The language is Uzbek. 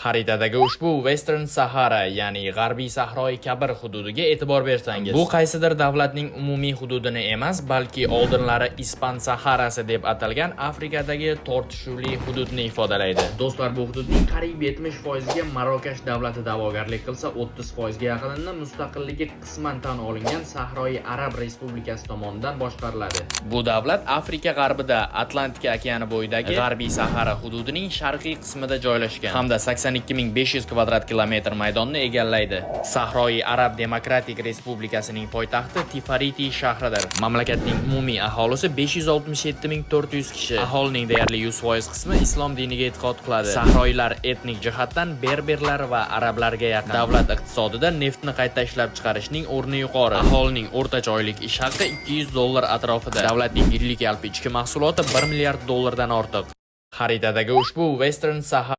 Xaritadagi ushbu Western Sahara, ya'ni G'arbiy Sahroyi Kabir hududiga e'tibor bersangiz, bu qaysidir davlatning umumiy hududini emas, balki oldinlari Ispan Saharasi deb atalgan Afrikadagi tortishuvli hududni ifodalaydi. Do'stlar, bu hududning qariyb 70% ga Marokash davlati da'vogarlik qilsa, 30% ga yaqinini mustaqilligi qisman tan olingan Sahroyi Arab Respublikasi tomonidan boshqariladi. Bu davlat Afrika g'arbida Atlantika okeani bo'yidagi G'arbiy Sahara hududining sharqiy qismida joylashgan hamda 82.500 kvadrat kilometr maydonni egallaydi. Sahroyi Arab Demokratik Respublikasining poytaxti Tifariti shahridir. Mamlakatning umumiy aholisi 567.400 kishi. Aholining deyarli 100% qismi islom diniga e'tiqod qiladi. Sahroylar etnik jihatdan berberlar va arablarga yaqin. Davlat iqtisodida neftni qayta ishlab chiqarishning o'rni yuqori. Aholining o'rtacha oylik ish haqi $200 atrofida. Davlatning yillik yalpi ichki mahsuloti $1 milliard dan ortiq. Xaritadagi ushbu Western Sahara